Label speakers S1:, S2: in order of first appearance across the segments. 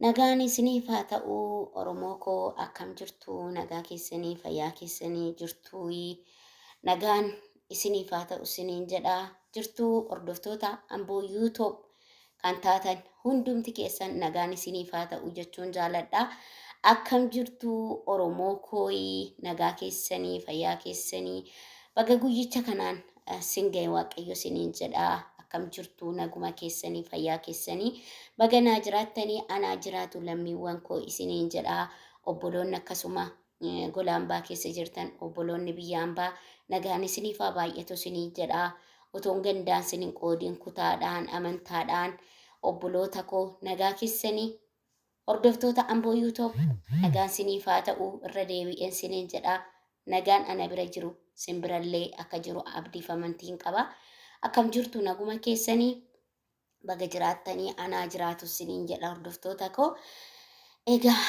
S1: Nagaan isiniif haa ta'uu Oromoo koo akkam jirtu nagaa keessanii fayyaa keessanii jirtuu nagaan isiniif haa ta'u isiniin jedha jirtuu hordoftoota Amboo YouTube kan taatan hundumti keessan nagaan isiniif haa ta'u jechuun jaaladha. Akkam jirtu Oromoo koo nagaa keessanii fayyaa keessanii baga guyyicha kanaan singee waaqayyo isiniin jedha. Akkam jirtu naguma keessanii fayyaa keessanii baganaa jiraattanii anaa jiraatu lammiiwwan koo isiniin jedha obboloonni akkasuma gola hambaa keessa jirtan obboloonni biyya hambaa nagaan isiniif haa baay'atu isiniin jedha otoon gandaan isiniin qoodiin kutaadhaan amantaadhaan obboloota koo nagaa keessanii hordoftoota Amboo YouTube nagaan isiniif haa ta'u irra deebi'een isiniin jedha nagaan ana bira jiru simbirallee akka jiru abdiif amantiin qaba. Akkam jirtu naguma keessanii baga jiraattanii anaa jiraatu isiniin jedha hordoftoota koo. Egaa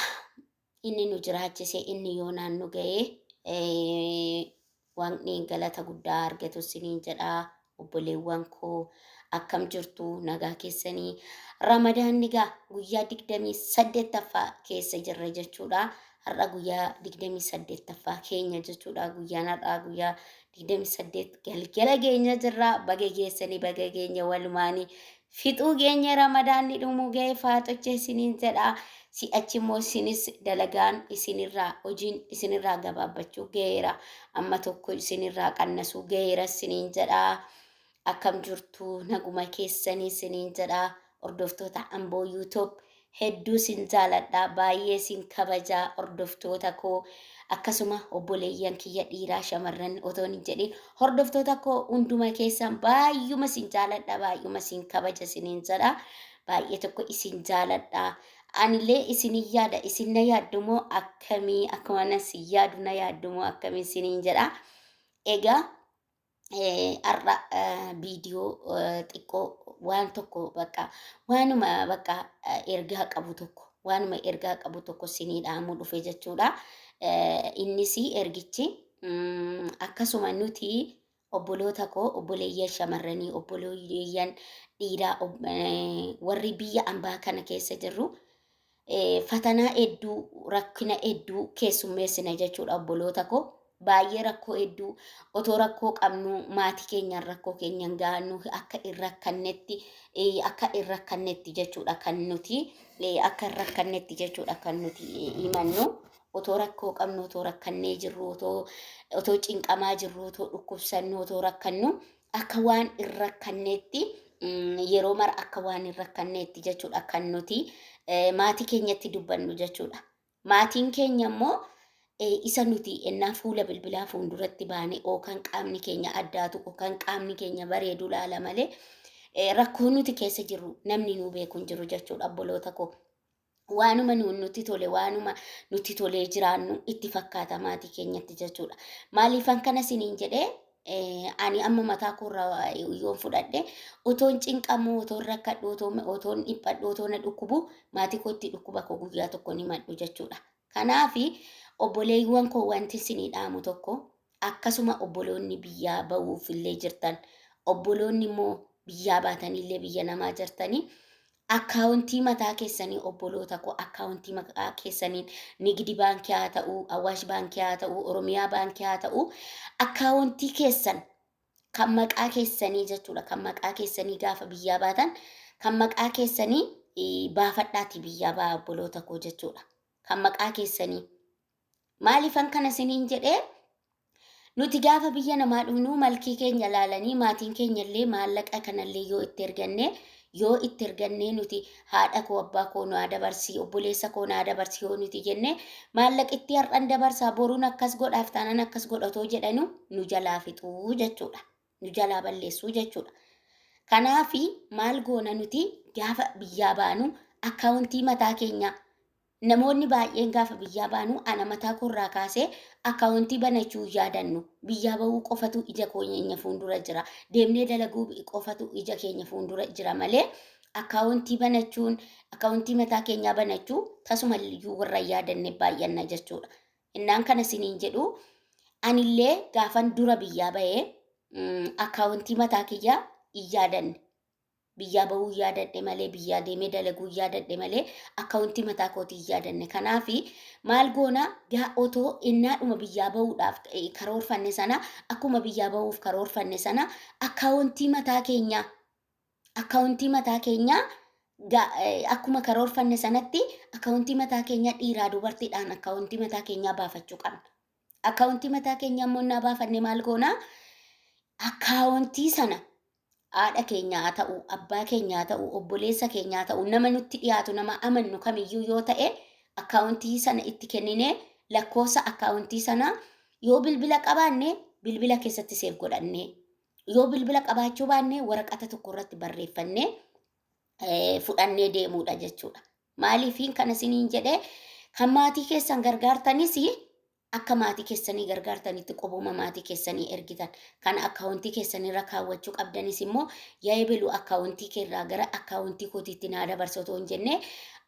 S1: inni nu jiraachise inni yoo naannu ga'ee waaqni galata guddaa argatu isiniin jedha obboleewwan koo akkam jirtu nagaa keessanii ramadaanni gaa guyyaa 28ffaa keessa jirra jechuudha. Har'a guyyaa 28ffaa keenya jechuudha. Guyyaan har'aa guyyaa 28 galgala keenya jirra baga geessanii baga keenya walumaanii fixuu keenya ramadaanni dhumuu ga'ee faaxoche isiniin jedha. Si'achi immoo isinis dalagaan isinirraa hojiin isinirraa gabaabbachuu ga'eera. Amma tokko isinirraa qannasuu ga'eera isiniin jedha. Akkam jirtu naguma keessanii isiniin jedha hordoftoota Amboo YouTube hedduu sin jaaladha baay'ee sin kabajaa hordoftoota koo akkasuma obboleeyyan kiyya dhiiraa shamarran otoo hin jedhin hordoftoota koo hunduma keessan baay'uma sin jaaladha baay'uma sin kabaja isiniin jedha baay'ee tokko isin jaaladha anillee isin yaada isin na yaaddumoo akkamii akkuma na si yaadu na yaaddumoo akkamii isiniin jedha. Egaa har'a viidiyoo xiqqoo waan tokko bakka waanuma bakka ergaa qabu tokko isinii dhaamuu dhufe jechuudha. Innis ergichi akkasuma nuti obboloota koo obboleeyyan shamarranii obboleeyyan dhiiraa warri biyya hambaa kana keessa jirru fatanaa hedduu rakkina hedduu keessummeessina jechuudha obboloota koo. Baay'ee rakkoo hedduu otoo rakkoo qabnu maatii keenyaan rakkoo keenyaan gahannu akka hin rakkannetti jechuudha kan nuti akka hin rakkannetti jechuudha kan nuti himannu otoo rakkoo qabnu otoo rakkannee jirru otoo cinqamaa jirru otoo dhukkubsannu otoo rakkannu akka waan hin rakkannetti yeroo mara akka waan hin rakkannetti jechuudha kan nuti maatii keenyatti dubbannu jechuudha. Maatiin keenya immoo isa nuti ennaa fuula bilbilaa fuulduratti baane kan qaamni keenya addaatu kan qaamni keenya bareedu laala malee rakkoo nuti keessa jirru namni nuu beeku hin jiru jechuudha obboloota koo. Waanuma nuti tole waanuma nuti tolee jiraannu itti fakkaata maatii keenyatti jechuudha. Maaliifan kana isiniin jedhee ani amma mataa koorraa yoon fudhadhe otoon cinqamu otoon rakkadhu otoon dhiphadhu otoon na dhukkubu maatii kootti dhukkuba koo guyyaa tokko ni maddu jechuudha. Kanaafi obboleewwan koo wanti isinii dhaamu tokko akkasuma obboloonni biyyaa ba'uuf illee jirtan obboloonni immoo biyyaa baatanillee biyya namaa jirtanii akkaawuntii mataa keessanii obboloota koo akkaawuntii mataa keessanii nigdi baankii haa ta'u awaash baankii haa ta'u oromiyaa baankii haa ta'u akkaawuntii keessan kan maqaa keessanii jechuudha kan maqaa keessanii gaafa biyyaa baatan kan maqaa keessanii baafadhaati biyyaa baa obboloota koo jechuudha kan maqaa keessanii. Maaliifan kana isiniin jedhee nuti gaafa biyya namaa dhufnu malkii keenya laalanii maatiin keenyallee maallaqa kanallee yoo itti ergannee nuti haadha koo abbaa koo naa dabarsii obboleessa koo naa dabarsii yoo nuti jenne maallaqitti har'an dabarsaa boruun akkas godhaaf taanaan akkas godhatoo jedhanu nu jalaa fixuu jechuudha. Nu jalaa balleessuu jechuudha. Kanaafi maal goona nuti gaafa biyyaa baanu akkaawuntii mataa keenyaa namoonni baay'een gaafa biyyaa baanu ana mataa koorraa kaasee akkaawuntii banachuu yaadannu biyyaa bahuu qofatu ija keenya fuuldura jira deemnee dalaguu qofatu ija keenya fuuldura jira malee akkaawuntii banachuun akkaawuntii mataa keenyaa banachuu tasumallee warra yaadanne baay'anna jechuudha. Innaan kana isiniin jedhu anillee gaafan dura biyyaa bahee akkaawuntii mataa kiyyaa hin yaadanne biyyaa bahuu yaadadhe malee biyyaa deemee dalaguu yaadadhe malee akkaawuntii mataa kootii yaadanne. Kanaafi maal goona gaa otoo innaadhuma biyyaa bahuudhaaf karoorfanne sana akkuma biyyaa bahuuf karoorfanne sana akkaawuntii mataa keenyaa akkuma karoorfanne sanatti akkaawuntii mataa keenyaa dhiiraa dubartiidhaan akkaawuntii mataa keenyaa baafachuu qabna. Akkaawuntii mataa keenyaa immoo naa baafanne maal goona akkaawuntii sana haadha keenyaa haa ta'u, abbaa keenyaa haa ta'u, obboleessa keenyaa haa ta'u, nama nutti dhiyaatu nama amannu kamiyyuu yoo ta'e akkaawuntii sana itti kenninee lakkoofsa akkaawuntii sana yoo bilbila qabaanne bilbila keessatti seef godhanne yoo bilbila qabaachuu baanne waraqata tokko irratti barreeffannee fudhannee deemuudha jechuudha. Maaliifiin kana isiniin jedhee kan maatii keessan gargaartanis akka maatii keessanii gargaartanitti qobuma maatii keessanii ergitan kan akkaawuntii keessanirra kaawwachuu qabdanis immoo yaa'ee biluu akkaawuntii keerraa gara akkaawuntii kootiitti naa dabarsotoo hin jenne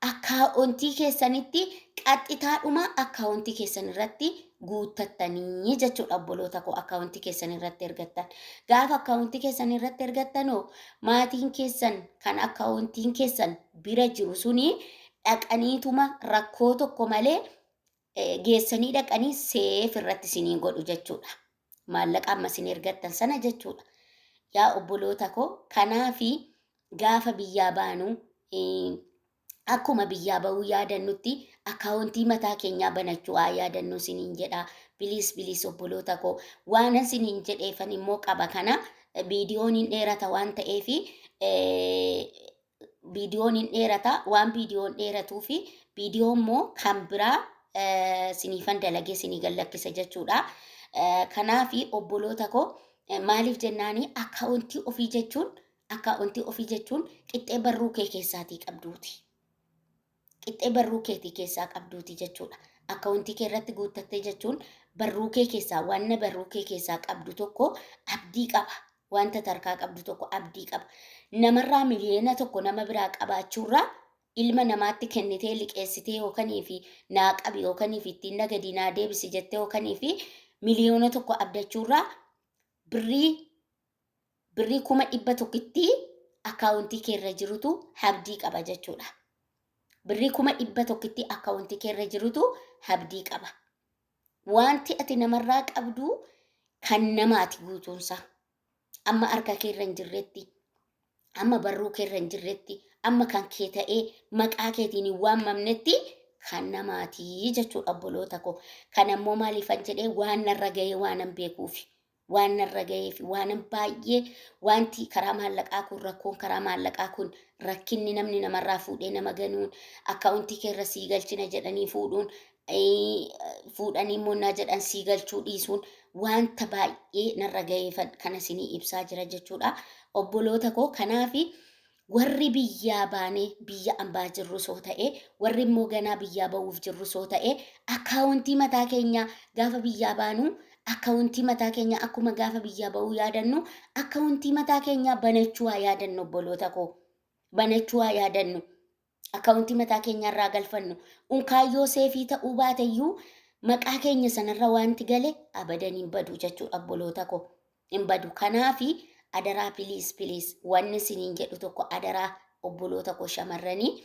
S1: akkaawuntii keessanitti qaxxitaadhuma akkaawuntii keessanirratti guuttattanii jechuudha obboloota koo akkaawuntii keessanirratti ergattan. Gaafa akkaawuntii keessanirratti ergattanoo maatiin keessan kan akkaawuntiin keessan bira jiru suni dhaqaniituma rakkoo tokko malee geessanii dhaqanii seef irratti isinii godhu jechuudha. Maallaqa amma isin ergattan sana jechuudha. Yaa obboloota koo kanaafi gaafa biyyaa baanu akkuma biyyaa bahuu yaadannutti akkaawuntii mataa keenyaa banachuu haa yaadannu isiniin jedha. Bilis obboloota koo waan isiniin jedheefan immoo qaba kana viidiyoon hin dheerata waan ta'eefi viidiyoon hin dheerata waan viidiyoon dheeratuufi viidiyoo immoo kan biraa siniifan dalagee sinii gallakkisa jechuudha. Kanaafi obboloota koo maaliif jennaani akkaawuntii ofii jechuun qixxee barruu kee keessaatii qabduuti. Qixxee barruu keetii keessaa qabduuti jechuudha. Akkaawuntii kee irratti guuttattee jechuun barruu kee keessaa waan barruu kee keessaa qabdu tokko abdii qaba. Wanta tarkaa qabdu tokko abdii qaba. Namarraa miliyoona tokko nama biraa qabaachuurraa ilma namaatti kennitee liqeessitee yookanii fi naa qabi yookanii fi ittiin nagadii naa deebisi jettee yookanii fi miliyoona tokko abdachuurraa birrii 100,000 akkaawuntii keerra jirutu abdii qaba jechuudha. Birrii 100,000 akkaawuntii keerra jirutu abdii qaba. Wanti ati namarraa qabdu kan namaati guutuunsa. Amma harka keerra hin jirretti, amma barruu keerra hin jirretti, amma kan kee ta'ee maqaa keetiin hin waamamnetti kan namaatii jechuudha obboloota koo. Kan ammoo maaliifan jedhee waan narra gahee waanan beekuufi. Waan narra gaheefi waanan baay'ee wanti karaa maallaqaa kun rakkoon karaa maallaqaa kun rakkinni namni namarraa fuudhee nama ganuun akkaawuntii keerra sii galchina jedhanii fuudhanii immoo naa jedhan sii galchuu dhiisuun wanta baay'ee narra gaheefan kana isinii ibsaa jira jechuudha obboloota koo. Kanaafi warri biyyaa baanee biyya ambaa jirru soo ta'e warri immoo ganaa biyyaa bahuuf jirru soo ta'e akkaawuntii mataa keenyaa gaafa biyyaa baanu akkaawuntii mataa keenyaa akkuma gaafa biyyaa bahuu yaadannu akkaawuntii mataa keenyaa banachuu haa yaadannu obboloota koo. Banachuu haa yaadannu. Akkaawuntii mataa keenyaa irraa galfannu. Unkaayyoo seefii ta'uu baateyyuu maqaa keenya sanarra wanti gale abadan hin badu jechuudha obboloota koo. Hin badu. Kanaafi adaraa piliis wanni isiniin jedhu tokko adaraa obboloota koo shamarranii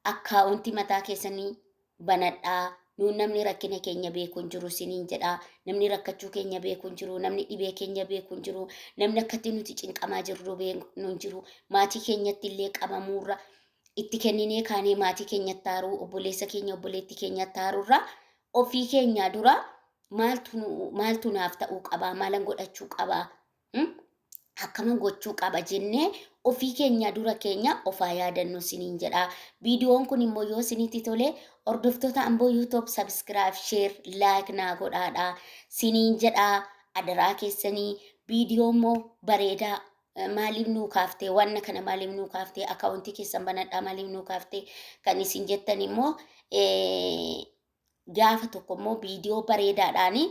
S1: akkaawuntii mataa keessanii banadhaa. Nuun namni rakkina keenya beeku hin jiru isiniin jedha. Namni rakkachuu keenya beeku hin jiru. Namni dhibee keenya beeku hin jiru. Namni akkatti nuti cinqamaa jirru beeku hin jiru. Maatii keenyatti illee qabamuurra itti kenninee kaanee maatii keenyatti haaruu obboleessa keenya obboleettii keenyatti haaruurra ofii keenya dura maaltu naaf ta'uu qabaa maalan godhachuu qabaa akkaman gochuu qaba jennee ofii keenya dura keenya ofaa yaadannu isiniin jedha. Viidiyoon kun immoo yoo isinitti tole hordoftoota Amboo YouTube subscribe share like naa godhaadha isiniin jedha. Adaraa keessanii viidiyoo immoo bareedaa maaliif nuu kaaftee wanna kana maaliif nuu kaaftee akkaawuntii keessan banadhaa maaliif nuu kaaftee kan isin jettan immoo gaafa tokko immoo viidiyoo bareedaadhaanii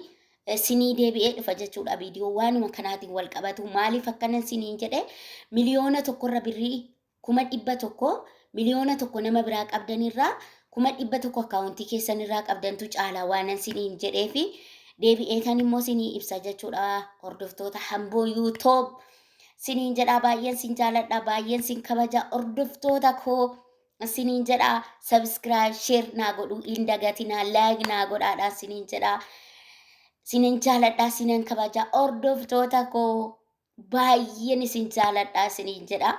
S1: sinii deebi'ee dhufa jechuudha. Viidiyoo waanuma kanaatiin wal qabatu maaliif akkana siniin jedhe miliyoona tokkorra birrii 100,000 miliyoona tokko nama biraa qabdanirraa 100,000 akkaawuntii keessanirraa qabdantu caalaa waanan siniin jedheefi deebi'ee kan immoo sinii ibsa jechuudha. Hordoftoota Amboo YouTube siniin jedhaa baay'een sin jaaladha baay'een sin kabaja hordoftoota koo siniin jedhaa subscribe share naa godhu hin dagatinaa like naa godhaadhaa siniin jedhaa sinin jaaladhaa sinin kabaja hordoftoota koo baay'een isin jaaladhaa siniin jedhaa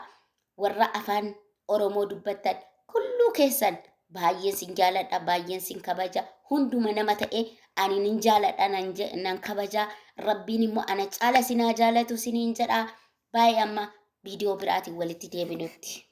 S1: warra afaan Oromoo dubbattan kulluu keessan baay'een sin jaaladha baay'een sin kabaja hunduma nama ta'e ani nin jaaladha nan kabaja rabbiin immoo ana caala sinaa jaalatu siniin jedhaa baay'ee amma viidiyoo biraatiin walitti deebinutti.